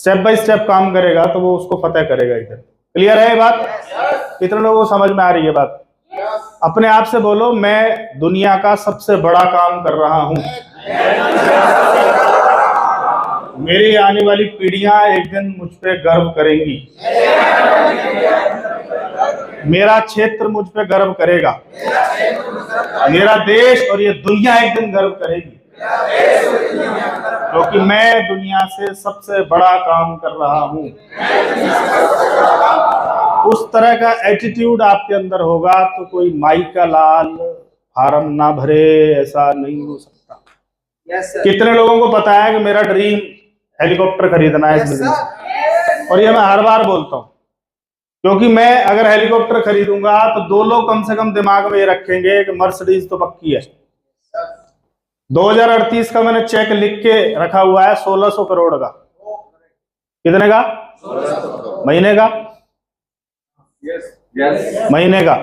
Step by step काम करेगा तो वो उसको फतेह करेगा इधर। क्लियर है ये बात? कितने लोगों को समझ में आ रही है बात? अपने आप से बोलो, मैं दुनिया का सबसे बड़ा काम कर रहा हूं। मेरी आने वाली पीढ़ियां एक दिन मुझ पे गर्व करेंगी। मेरा क्षेत्र मुझ पे गर्व करेगा। मेरा देश और ये दुनिया एक दिन गर्व करेगी, क्योंकि मैं दुनिया से सबसे बड़ा काम कर रहा हूं। उस तरह का एटीट्यूड आपके अंदर होगा तो कोई माई का लाल फार्म ना भरे, ऐसा नहीं हो सकता। कितने लोगों को पता है कि मेरा ड्रीम हेलीकॉप्टर खरीदना है इस बिजनेस? और ये मैं हर बार बोलता हूं, क्योंकि मैं अगर हेलीकॉप्टर खरीदूंगा तो दो लोग कम से कम दिमाग में ये रखेंगे कि मर्सिडीज तो पक्की है। 2038 का मैंने चेक लिख के रखा हुआ है 1600 करोड़ का। कितने का? महीने का? महीने का।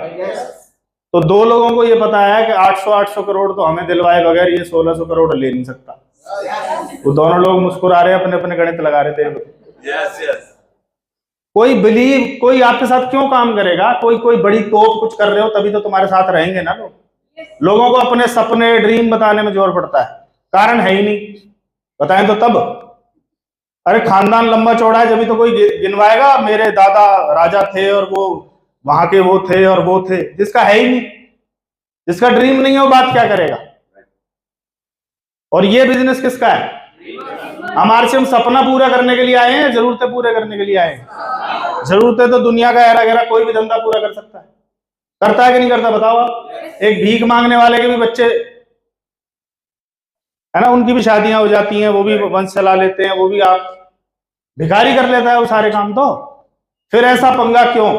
तो दो लोगों को ये पता है कि 800 करोड़ तो हमें दिलवाए बगैर ये 1600 करोड़ ले नहीं सकता। वो दोनों लोग मुस्कुरा रहे, अपने अपने गणित लगा रहे थे। कोई आपके साथ क्यों काम करेगा? कोई बड़ी तोप कुछ कर रहे हो तभी तो तुम्हारे साथ रहेंगे ना लोग। लोगों को अपने सपने ड्रीम बताने में जोर पड़ता है, कारण है ही नहीं, बताएं तो तब। अरे खानदान लंबा चौड़ा है जब तो कोई गिनवाएगा मेरे दादा राजा थे और वो वहां के वो थे और वो थे। जिसका है ही नहीं, जिसका ड्रीम नहीं है, वो बात क्या करेगा? और ये बिजनेस किसका है? हमारे से हम सपना पूरा करने के लिए आए हैं, जरूरतें पूरे करने के लिए आए हैं। जरूरतें तो दुनिया का एरा गहरा कोई भी धंधा पूरा कर सकता है। करता है कि नहीं करता बताओ आप? एक भीख मांगने वाले के भी बच्चे है ना, उनकी भी शादियां हो जाती हैं, वो भी वंश चला लेते हैं, वो भी आप भिखारी कर लेता है वो सारे काम। तो फिर ऐसा पंगा क्यों?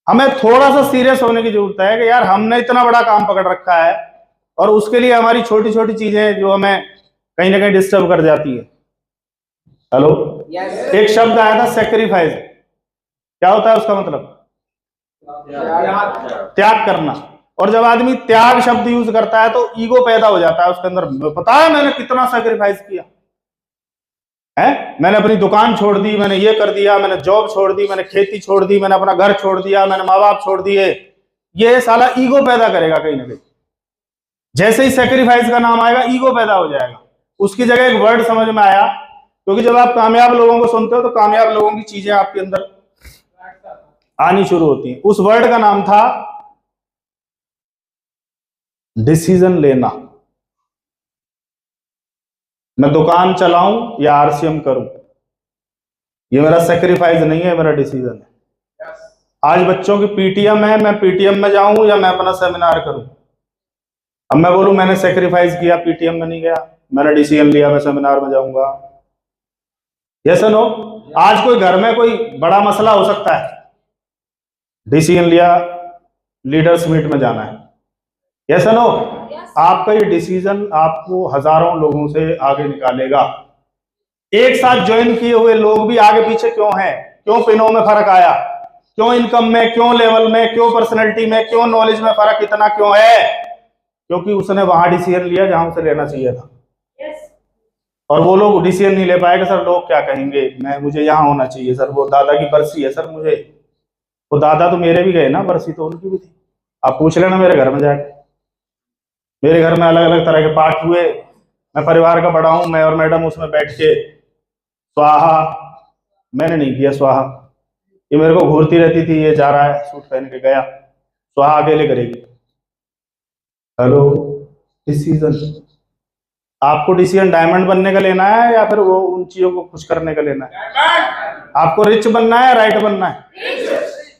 हमें थोड़ा सा सीरियस होने की जरूरत है कि यार हमने इतना बड़ा काम पकड़ रखा है और उसके लिए हमारी छोटी छोटी चीजें जो हमें कहीं ना कहीं डिस्टर्ब कर जाती है। हेलो, एक शब्द आया था सेक्रीफाइस। क्या होता है उसका मतलब? त्याग करना। और जब आदमी त्याग शब्द यूज करता है तो ईगो पैदा हो जाता है उसके अंदर। पता है मैंने कितना सेक्रीफाइस किया है, मैंने अपनी दुकान छोड़ दी, मैंने ये कर दिया, मैंने जॉब छोड़ दी, मैंने खेती छोड़ दी, मैंने अपना घर छोड़ दिया, मैंने माँ बाप छोड़ दिए। ये साला ईगो पैदा करेगा कहीं ना कहीं। जैसे ही सेक्रीफाइस का नाम आएगा ईगो पैदा हो जाएगा। उसकी जगह एक वर्ड समझ में आया, क्योंकि जब आप कामयाब लोगों को सुनते हो तो कामयाब लोगों की चीजें आपके अंदर आनी शुरू होती हैं। उस वर्ड का नाम था डिसीजन लेना। मैं दुकान चलाऊं या आरसीएम करूं, ये मेरा सेक्रीफाइस नहीं है, मेरा डिसीजन है। आज बच्चों की पीटीएम है, मैं पीटीएम में जाऊं या मैं अपना सेमिनार करूं। अब मैं बोलूं मैंने सेक्रीफाइस किया, पीटीएम में नहीं गया, मैंने डिसीजन लिया मैं सेमिनार में जाऊंगा। Yes no? आज कोई घर में कोई बड़ा मसला हो सकता है, डिसीजन लिया लीडर्स मीट में जाना है। Yes no? आपका ये डिसीजन आपको हजारों लोगों से आगे निकालेगा। एक साथ ज्वाइन किए हुए लोग भी आगे पीछे क्यों हैं? क्यों पिनों में फर्क आया? क्यों इनकम में, क्यों लेवल में, क्यों पर्सनैलिटी में, क्यों नॉलेज में फर्क इतना क्यों है? क्योंकि उसने वहां डिसीजन लिया जहां उसे लेना चाहिए था। और वो लोग डिसीजन नहीं ले पाएगा। सर लोग क्या कहेंगे, मुझे यहाँ होना चाहिए सर, वो दादा की बरसी है सर, मुझे वो दादा तो मेरे भी गए ना, बरसी तो उनकी भी थी। आप पूछ लेना मेरे घर में जाके, मेरे घर में अलग अलग तरह के पाठ हुए। मैं परिवार का बड़ा हूं, मैं और मैडम उसमें बैठ के स्वाहा, मैंने नहीं किया स्वाहा, ये मेरे को घूरती रहती थी, ये जा रहा है सूट पहन के गया, स्वाहा अकेले करेगी। Hello, decision. आपको डिसीजन डायमंड बनने का लेना है या फिर वो उन चीजों को खुश करने का लेना है? आपको रिच बनना है या राइट बनना है?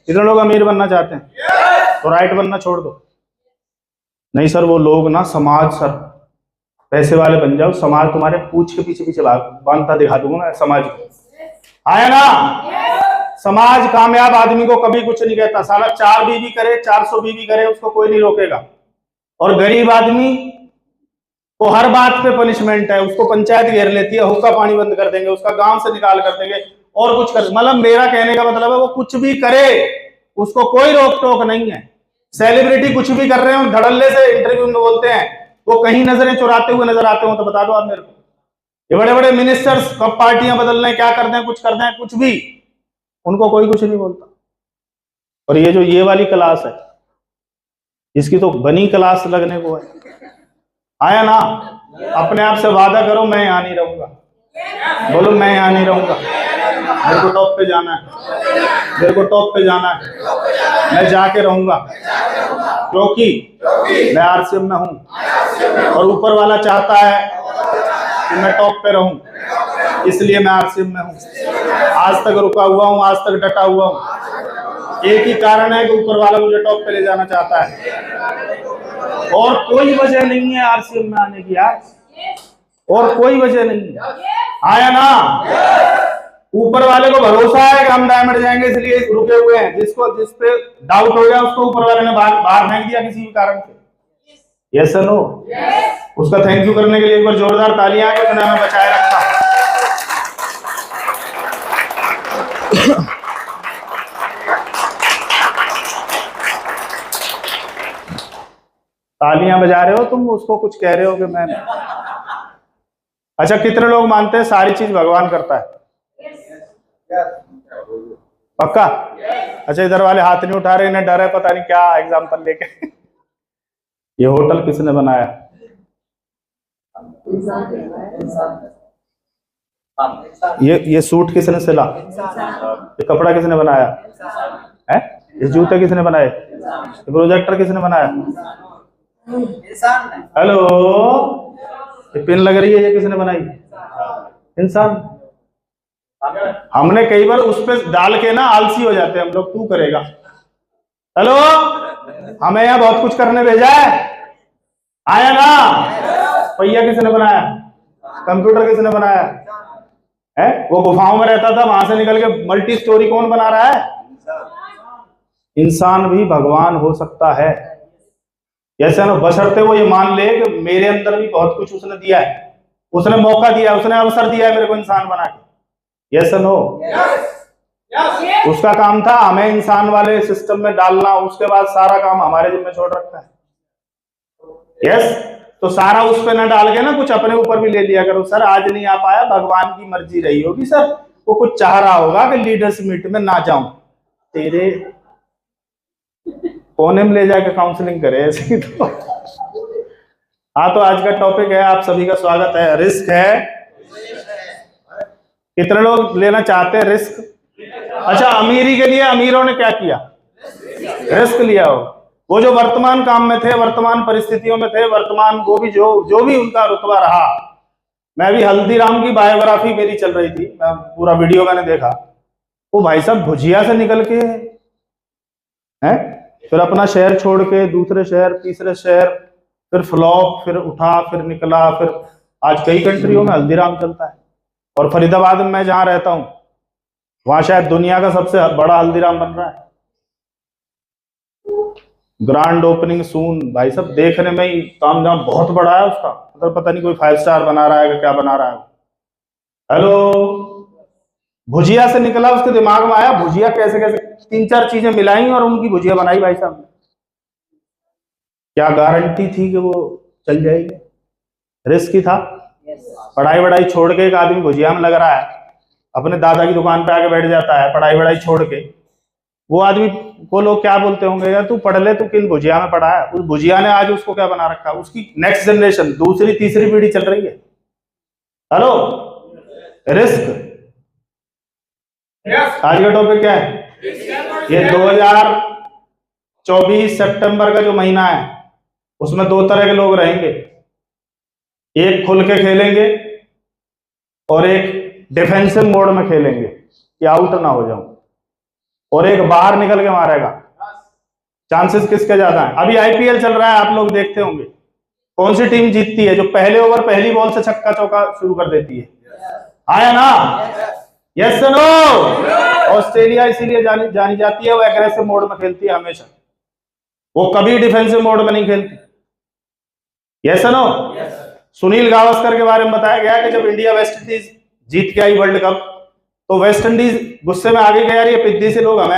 कितने लोग अमीर बनना चाहते हैं? तो राइट बनना छोड़ दो। नहीं सर वो लोग ना समाज, सर पैसे वाले बन जाओ, समाज तुम्हारे पूछ के पीछे पीछे बांधता दिखा दूंगा मैं समाज को। आया ना? समाज कामयाब आदमी को कभी कुछ नहीं कहता। साला 4 बीवी करे, 400 बीवी करे, उसको कोई नहीं रोकेगा। और गरीब आदमी को हर बात पे पनिशमेंट है, उसको पंचायत घेर लेती है, हुक्का पानी बंद कर देंगे, उसका गांव से निकाल कर देंगे और कुछ कर। मतलब मेरा कहने का मतलब है वो कुछ भी करे, उसको कोई रोक टोक नहीं है। सेलिब्रिटी कुछ भी कर रहे हो, धड़ल्ले से इंटरव्यू में बोलते हैं, वो कहीं नजरें चुराते हुए नजर आते हो तो बता दो आप मेरे को। ये बड़े बड़े मिनिस्टर्स कब पार्टियां बदल रहे हैं, क्या कर दें, कुछ कर दें, कुछ भी, उनको कोई कुछ नहीं बोलता। और ये जो ये वाली क्लास है, इसकी तो बनी क्लास लगने को है। आया ना? अपने आप से वादा करो, मैं यहां नहीं रहूंगा। बोलो, मैं यहां नहीं रहूंगा, मेरे को टॉप पे जाना है, मेरे को टॉप पे जाना है, मैं जाके रहूंगा, क्योंकि मैं आरसीएम में हूं और ऊपर वाला चाहता है कि मैं टॉप पे रहूं, इसलिए मैं आरसीएम में हूं। आज तक रुका हुआ हूं, आज तक डटा हुआ हूं। एक ही कारण है कि ऊपर वाला मुझे टॉप पे ले जाना चाहता है, और कोई वजह नहीं है आरसीएम में आने की यार, और कोई वजह नहीं है। आया ना? ऊपर वाले को भरोसा है कि हम डायमंड जाएंगे, इसलिए रुके हुए हैं। जिस पे डाउट हो गया उसको ऊपर वाले ने बाहर फेंक दिया किसी भी कारण से। Yes no? उसका थैंक यू करने के लिए एक बार जोरदार तालियां कि उसने हमें बचाए रखा। तालियां बजा रहे हो तुम, उसको कुछ कह रहे हो कि मैं। अच्छा, कितने लोग मानते हैं सारी चीज भगवान करता है? पक्का? अच्छा, इधर वाले हाथ नहीं उठा रहे, इन्हें डर है पता नहीं क्या एग्जाम्पल लेके। ये होटल किसने बनाया? ये सूट किसने सिला? ये कपड़ा किसने बनाया है? ये जूते किसने बनाए? ये प्रोजेक्टर किसने बनाया? हेलो, ये पिन लग रही है, ये किसने बनाई? इंसान। हमने कई बार उस पे डाल के ना आलसी हो जाते हैं हम लोग, तू करेगा। हेलो, हमें यहाँ बहुत कुछ करने भेजा है। आया ना? पहिया किसने बनाया? कंप्यूटर किसने बनाया है? वो गुफाओं में रहता था, वहां से निकल के मल्टी स्टोरी कौन बना रहा है? इंसान भी भगवान हो सकता है। जैसे ना, बशर्ते वो ये मान ले कि मेरे अंदर भी बहुत कुछ उसने दिया है, उसने मौका दिया है, उसने अवसर दिया है मेरे को इंसान बना के। Yes no? उसका काम था हमें इंसान वाले सिस्टम में डालना, उसके बाद सारा काम हमारे जिम्मे छोड़ रखा है। यस? तो सारा उस पे न डाल के ना कुछ अपने ऊपर भी ले लिया करो। सर आज नहीं आ पाया, भगवान की मर्जी रही होगी सर, वो कुछ चाह रहा होगा कि लीडर्स मीट में ना जाऊं, तेरे कोने में ले जाके काउंसलिंग करे ऐसी। तो हाँ, तो आज का टॉपिक है, आप सभी का स्वागत है, रिस्क है। कितने लोग लेना चाहते हैं रिस्क? अच्छा, अमीरी के लिए अमीरों ने क्या किया? रिस्क लिया हो। वो जो वर्तमान काम में थे, वर्तमान परिस्थितियों में थे, वर्तमान वो भी जो भी उनका रुतबा रहा। मैं भी हल्दीराम की बायोग्राफी मेरी चल रही थी, मैं पूरा वीडियो मैंने देखा। वो भाई साहब भुजिया से निकल के हैं, फिर अपना शहर छोड़ के दूसरे शहर, तीसरे शहर, फिर फ्लॉप, फिर उठा, फिर निकला, फिर आज कई कंट्रियों में हल्दीराम चलता है। और फरीदाबाद में मैं जहां रहता हूं, वहां शायद दुनिया का सबसे बड़ा हल्दीराम बन रहा है। Grand opening soon. भाई साहब देखने में ही तामझाम बहुत बड़ा है उसका, मतलब पता नहीं कोई 5 स्टार बना रहा है कि क्या बना रहा है। हेलो, भुजिया से निकला, उसके दिमाग में आया भुजिया कैसे कैसे 3-4 चीजें मिलाई और उनकी भुजिया बनाई। भाई साहब क्या गारंटी थी कि वो चल जाएगी? रिस्क ही था। पढ़ाई वढ़ाई छोड़ के एक आदमी भुजिया में लग रहा है, अपने दादा की दुकान पे आके बैठ जाता है पढ़ाई वढ़ाई छोड़ के। वो आदमी को लोग क्या बोलते होंगे, यार तू पढ़ ले, तू किन भुजिया में पढ़ा है? उस भुजिया ने आज उसको क्या बना रखा है? उसकी नेक्स्ट जनरेशन, दूसरी तीसरी पीढ़ी चल रही है। Hello, risk. आज का टॉपिक क्या है? ये 2024 सितंबर का जो महीना है, उसमें 2 तरह के लोग रहेंगे। एक खुल के खेलेंगे और एक डिफेंसिव मोड में खेलेंगे कि आउट ना हो जाऊं, और एक बाहर निकल के मारेगा। चांसेस किसके ज्यादा हैं? अभी आईपीएल चल रहा है, आप लोग देखते होंगे। कौन सी टीम जीतती है? जो पहले ओवर पहली बॉल से छक्का चौका शुरू कर देती है। आया ना? Yes no? ऑस्ट्रेलिया इसीलिए जानी जाती है, वो एग्रेसिव मोड में खेलती है हमेशा, वो कभी डिफेंसिव मोड में नहीं खेलती। Yes no? सुनील गावस्कर के बारे में बताया गया कि जब इंडिया वेस्ट इंडीज जीत के आई वर्ल्ड कप, तो वेस्ट इंडीज गुस्से में आगे गया, यार ये पिद्दी से लोग हमें